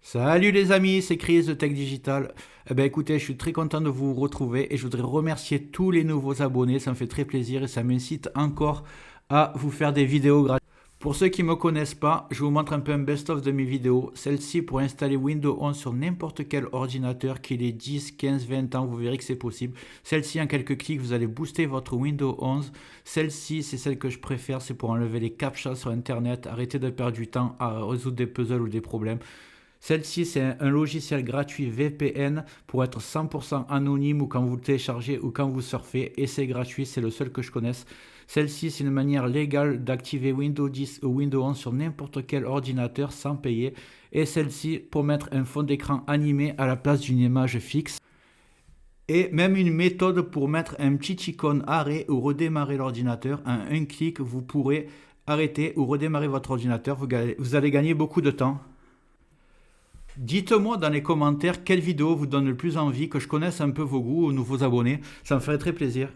Salut les amis, c'est Chris de Tech Digital. Eh ben écoutez, je suis très content de vous retrouver et je voudrais remercier tous les nouveaux abonnés, ça me fait très plaisir et ça m'incite encore à vous faire des vidéos gratuites. Pour ceux qui ne me connaissent pas, je vous montre un peu un best-of de mes vidéos. Celle-ci pour installer Windows 11 sur n'importe quel ordinateur, qu'il ait 10, 15, 20 ans, vous verrez que c'est possible. Celle-ci, en quelques clics, vous allez booster votre Windows 11. Celle-ci, c'est celle que je préfère, c'est pour enlever les captchas sur Internet, arrêter de perdre du temps à résoudre des puzzles ou des problèmes. Celle-ci, c'est un logiciel gratuit VPN pour être 100% anonyme ou quand vous le téléchargez ou quand vous surfez. Et c'est gratuit, c'est le seul que je connaisse. Celle-ci, c'est une manière légale d'activer Windows 10 ou Windows 11 sur n'importe quel ordinateur sans payer. Et celle-ci, pour mettre un fond d'écran animé à la place d'une image fixe. Et même une méthode pour mettre un petit icône arrêt ou redémarrer l'ordinateur. En un clic, vous pourrez arrêter ou redémarrer votre ordinateur. Vous allez gagner beaucoup de temps. Dites-moi dans les commentaires quelle vidéo vous donne le plus envie, que je connaisse un peu vos goûts aux nouveaux abonnés. Ça me ferait très plaisir.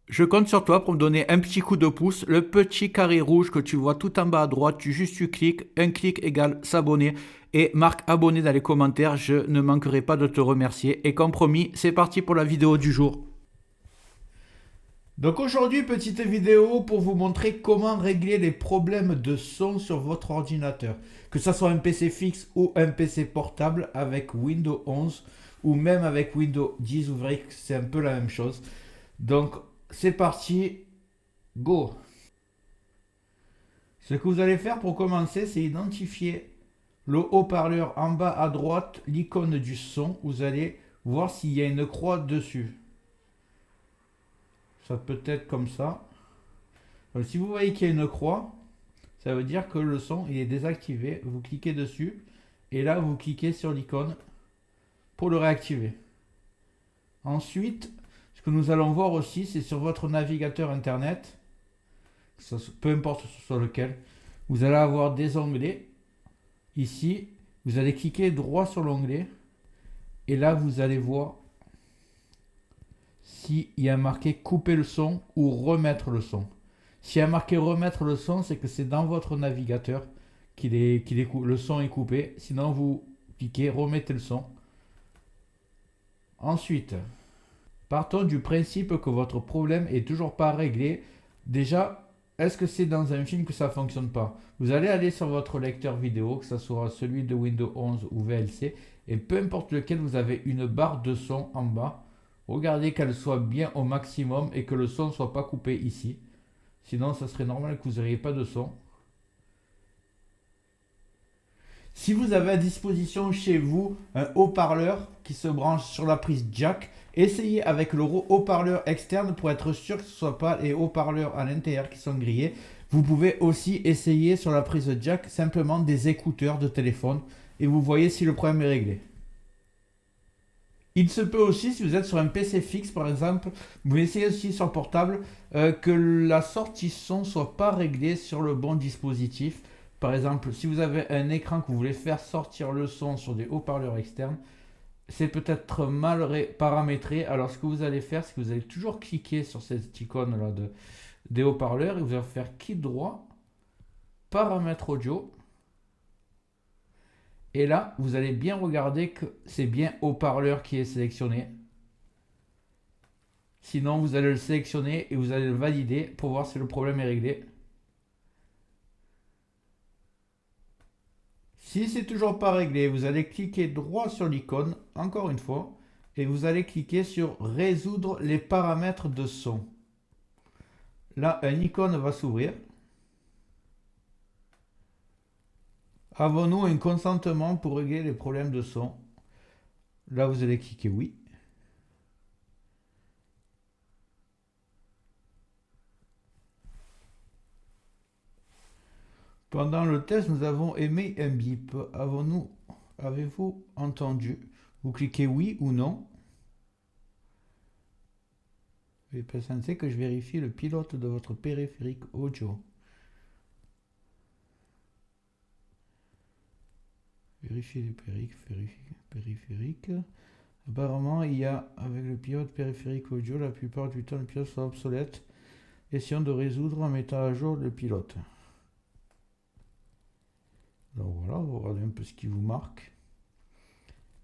Je compte sur toi pour me donner un petit coup de pouce. Le petit carré rouge que tu vois tout en bas à droite, tu cliques. Un clic égale s'abonner. Et marque abonné dans les commentaires. Je ne manquerai pas de te remercier. Et comme promis, c'est parti pour la vidéo du jour. Donc aujourd'hui, petite vidéo pour vous montrer comment régler les problèmes de son sur votre ordinateur. Que ce soit un PC fixe ou un PC portable avec Windows 11 ou même avec Windows 10, vous verrez que c'est un peu la même chose. Donc c'est parti, go. Ce que vous allez faire pour commencer, c'est identifier le haut-parleur en bas à droite, l'icône du son. Vous allez voir s'il y a une croix dessus. Ça peut être comme ça. Donc, si vous voyez qu'il y a une croix, ça veut dire que le son il est désactivé. Vous cliquez dessus et là vous cliquez sur l'icône pour le réactiver. Ensuite, ce que nous allons voir aussi, c'est sur votre navigateur internet, peu importe sur lequel, vous allez avoir des onglets. Ici, vous allez cliquer droit sur l'onglet et là vous allez voir s'il y a marqué couper le son ou remettre le son. S'il y a marqué remettre le son, c'est que c'est dans votre navigateur le son est coupé. Sinon, vous cliquez remettez le son. Ensuite, partons du principe que votre problème est toujours pas réglé. Déjà, est-ce que c'est dans un film que ça fonctionne pas? Vous allez aller sur votre lecteur vidéo, que ce soit celui de Windows 11 ou VLC, et peu importe lequel, vous avez une barre de son en bas. Regardez qu'elle soit bien au maximum et que le son ne soit pas coupé ici. Sinon, ça serait normal que vous n'auriez pas de son. Si vous avez à disposition chez vous un haut-parleur qui se branche sur la prise jack, essayez avec le haut-parleur externe pour être sûr que ce ne soit pas les haut-parleurs à l'intérieur qui sont grillés. Vous pouvez aussi essayer sur la prise jack simplement des écouteurs de téléphone et vous voyez si le problème est réglé. Il se peut aussi, si vous êtes sur un PC fixe par exemple, vous essayez aussi sur portable, que la sortie son soit pas réglée sur le bon dispositif. Par exemple, si vous avez un écran que vous voulez faire sortir le son sur des haut-parleurs externes, c'est peut-être mal paramétré. Alors ce que vous allez faire, c'est que vous allez toujours cliquer sur cette icône là des haut-parleurs et vous allez faire clic droit, paramètres audio. Et là, vous allez bien regarder que c'est bien haut-parleur qui est sélectionné. Sinon, vous allez le sélectionner et vous allez le valider pour voir si le problème est réglé. Si c'est toujours pas réglé, vous allez cliquer droit sur l'icône, encore une fois, et vous allez cliquer sur résoudre les paramètres de son. Là, une icône va s'ouvrir. Avons-nous un consentement pour régler les problèmes de son? Là, vous allez cliquer oui. Pendant le test, nous avons émis un bip. Avez-vous entendu? Vous cliquez oui ou non. Veuillez patienter que je vérifie le pilote de votre périphérique audio. Vérifier les périphériques. Apparemment, il y a, avec le pilote périphérique audio, la plupart du temps, le pilote soit obsolète. Essayons de résoudre en mettant à jour le pilote. Alors voilà, on va regarder un peu ce qui vous marque.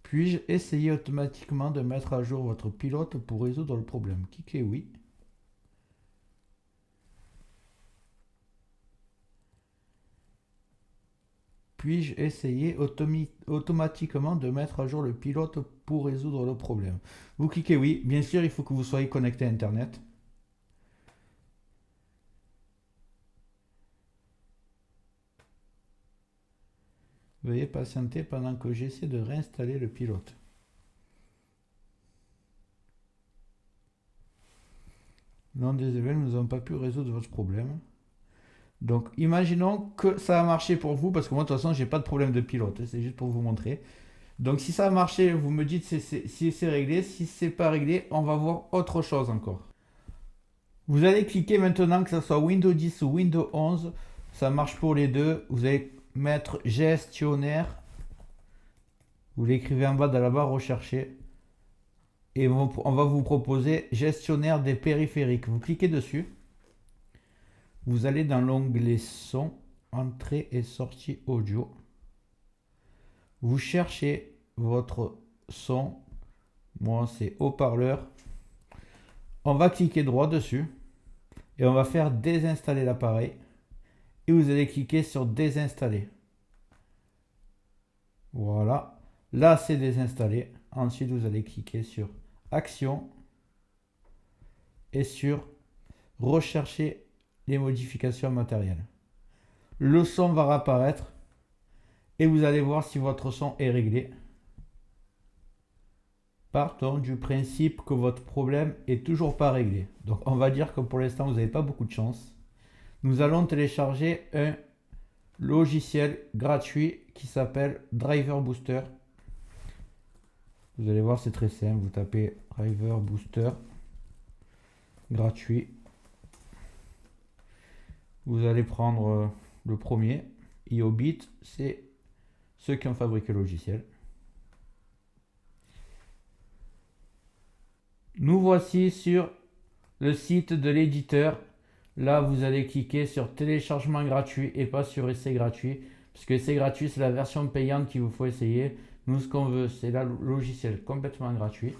Puis-je essayer automatiquement de mettre à jour votre pilote pour résoudre le problème? Cliquez oui. Puis-je essayer automatiquement de mettre à jour le pilote pour résoudre le problème? Vous cliquez oui. Bien sûr, il faut que vous soyez connecté à Internet. Veuillez patienter pendant que j'essaie de réinstaller le pilote. Non, désolé, nous n'avons pas pu résoudre votre problème. Donc, imaginons que ça a marché pour vous, parce que moi, de toute façon, j'ai pas de problème de pilote. C'est juste pour vous montrer. Donc, si ça a marché, vous me dites si c'est réglé. Si c'est pas réglé, on va voir autre chose encore. Vous allez cliquer maintenant, que ce soit Windows 10 ou Windows 11. Ça marche pour les deux. Vous allez mettre gestionnaire. Vous l'écrivez en bas de la barre rechercher. Et on va vous proposer gestionnaire des périphériques. Vous cliquez dessus. Vous allez dans l'onglet son, entrée et sortie audio. Vous cherchez votre son. Moi, c'est haut-parleur. On va cliquer droit dessus. Et on va faire désinstaller l'appareil. Et vous allez cliquer sur désinstaller. Voilà. Là, c'est désinstallé. Ensuite, vous allez cliquer sur action. Et sur rechercher les modifications matérielles. Le son va apparaître et vous allez voir si votre son est réglé. Partons du principe que votre problème est toujours pas réglé. Donc on va dire que pour l'instant vous n'avez pas beaucoup de chance. Nous allons télécharger un logiciel gratuit qui s'appelle Driver Booster. Vous allez voir, c'est très simple. Vous tapez Driver Booster gratuit. Vous allez prendre le premier, IOBIT, c'est ceux qui ont fabriqué le logiciel. Nous voici sur le site de l'éditeur. Là, vous allez cliquer sur téléchargement gratuit et pas sur essai gratuit. Parce que essai gratuit, c'est la version payante qu'il vous faut essayer. Nous, ce qu'on veut, c'est le logiciel complètement gratuit.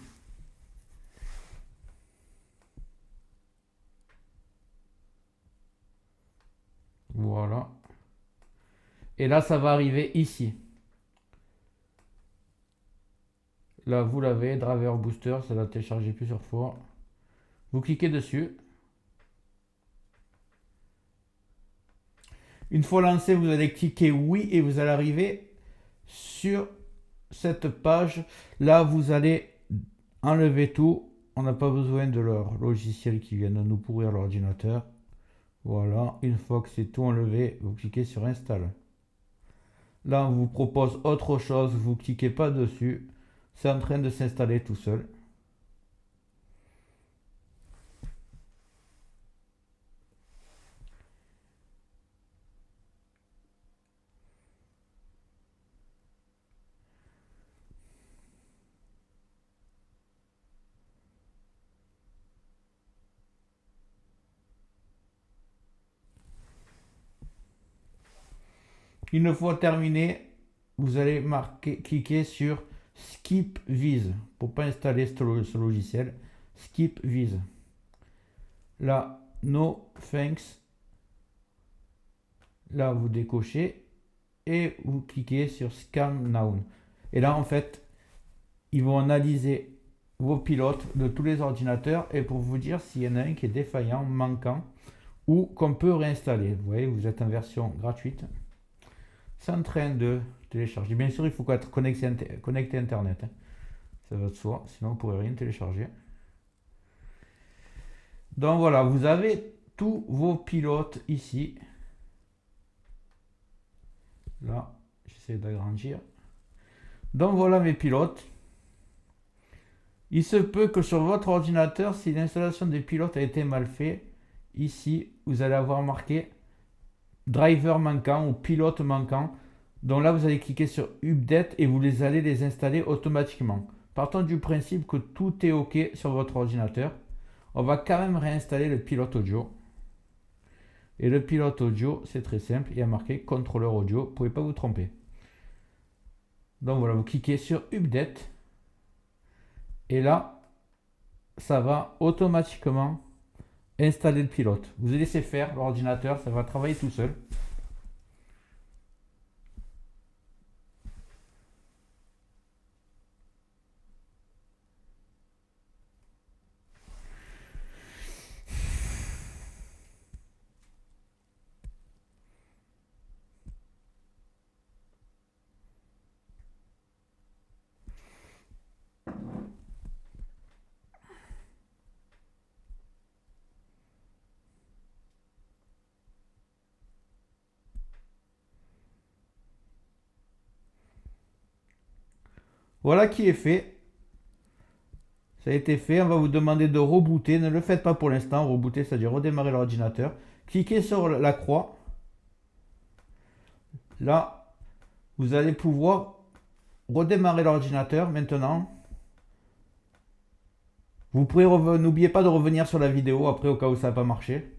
Voilà. Et là, ça va arriver ici. Là, vous l'avez, Driver Booster, ça l'a téléchargé plusieurs fois. Vous cliquez dessus. Une fois lancé, vous allez cliquer oui et vous allez arriver sur cette page. Là, vous allez enlever tout. On n'a pas besoin de leur logiciel qui vient de nous pourrir l'ordinateur. Voilà, une fois que c'est tout enlevé, vous cliquez sur Install. Là, on vous propose autre chose, vous ne cliquez pas dessus. C'est en train de s'installer tout seul. Une fois terminé, vous allez cliquer sur Skip Viz pour pas installer ce logiciel. Skip Viz. Là, no thanks. Là, vous décochez et vous cliquez sur Scan Now. Et là, en fait, ils vont analyser vos pilotes de tous les ordinateurs et pour vous dire s'il y en a un qui est défaillant, manquant ou qu'on peut réinstaller. Vous voyez, vous êtes en version gratuite. C'est en train de télécharger. Bien sûr, il faut être connecté à Internet. Ça va de soi, sinon vous ne pourrez rien télécharger. Donc voilà, vous avez tous vos pilotes ici. Là, j'essaie d'agrandir. Donc voilà mes pilotes. Il se peut que sur votre ordinateur, si l'installation des pilotes a été mal faite, ici, vous allez avoir marqué driver manquant ou pilote manquant. Donc là, vous allez cliquer sur Update et vous allez les installer automatiquement. Partons du principe que tout est OK sur votre ordinateur. On va quand même réinstaller le pilote audio. Et le pilote audio, c'est très simple. Il y a marqué contrôleur audio. Vous ne pouvez pas vous tromper. Donc voilà, vous cliquez sur Update. Et là, ça va automatiquement installer le pilote. Vous laissez faire l'ordinateur, ça va travailler tout seul. Voilà qui est fait. Ça a été fait. On va vous demander de rebooter. Ne le faites pas pour l'instant. Rebooter, c'est-à-dire redémarrer l'ordinateur. Cliquez sur la croix. Là, vous allez pouvoir redémarrer l'ordinateur maintenant. Vous pouvez n'oubliez pas de revenir sur la vidéo après au cas où ça n'a pas marché.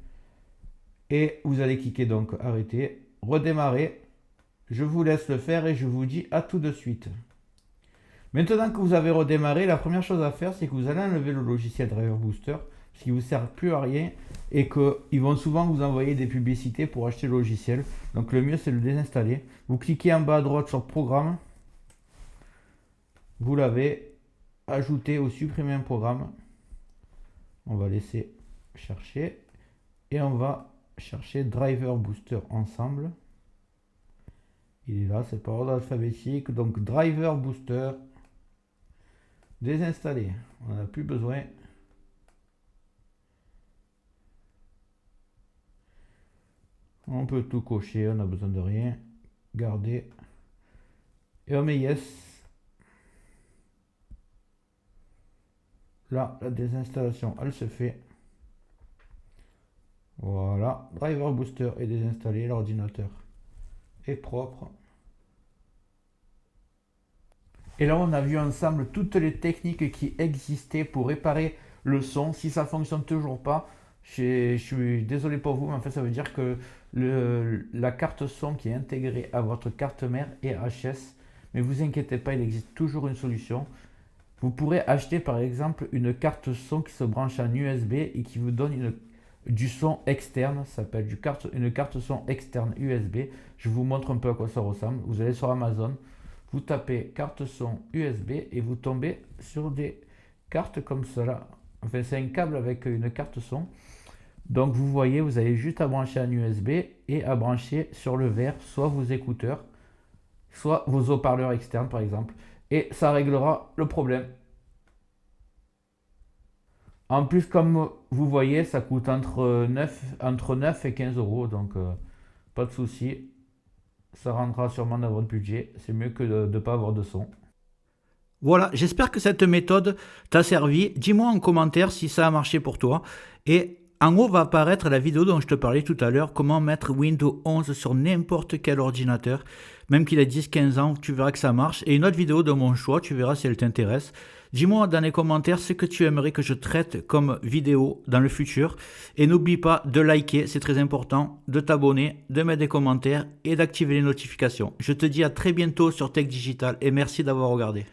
Et vous allez cliquer donc arrêter, redémarrer. Je vous laisse le faire et je vous dis à tout de suite. Maintenant que vous avez redémarré, la première chose à faire, c'est que vous allez enlever le logiciel Driver Booster, parce qu'il ne vous sert plus à rien et qu'ils vont souvent vous envoyer des publicités pour acheter le logiciel. Donc le mieux, c'est de le désinstaller. Vous cliquez en bas à droite sur Programme. Vous l'avez, ajouté ou supprimer un programme. On va laisser chercher et on va chercher Driver Booster ensemble. Il est là, c'est par ordre alphabétique. Donc Driver Booster. Désinstaller, on n'a plus besoin. On peut tout cocher, on n'a besoin de rien. Garder. Et on met yes. Là, la désinstallation, elle se fait. Voilà, Driver Booster est désinstallé, l'ordinateur est propre. Et là, on a vu ensemble toutes les techniques qui existaient pour réparer le son. Si ça ne fonctionne toujours pas, je suis désolé pour vous, mais en fait, ça veut dire que la carte son qui est intégrée à votre carte mère est HS. Mais vous inquiétez pas, il existe toujours une solution. Vous pourrez acheter par exemple une carte son qui se branche en USB et qui vous donne du son externe. Ça s'appelle une carte son externe USB. Je vous montre un peu à quoi ça ressemble. Vous allez sur Amazon. Vous tapez carte son USB et vous tombez sur des cartes comme cela. Enfin, c'est un câble avec une carte son. Donc, vous voyez, vous avez juste à brancher un USB et à brancher sur le verre soit vos écouteurs, soit vos haut-parleurs externes, par exemple. Et ça réglera le problème. En plus, comme vous voyez, ça coûte entre 9 et 15 euros. Donc, pas de souci. Ça rentrera sûrement dans votre budget. C'est mieux que de ne pas avoir de son. Voilà, j'espère que cette méthode t'a servi. Dis-moi en commentaire si ça a marché pour toi. Et en haut va apparaître la vidéo dont je te parlais tout à l'heure, comment mettre Windows 11 sur n'importe quel ordinateur. Même qu'il ait 10-15 ans, tu verras que ça marche. Et une autre vidéo de mon choix, tu verras si elle t'intéresse. Dis-moi dans les commentaires ce que tu aimerais que je traite comme vidéo dans le futur. Et n'oublie pas de liker, c'est très important, de t'abonner, de mettre des commentaires et d'activer les notifications. Je te dis à très bientôt sur Tech Digital et merci d'avoir regardé.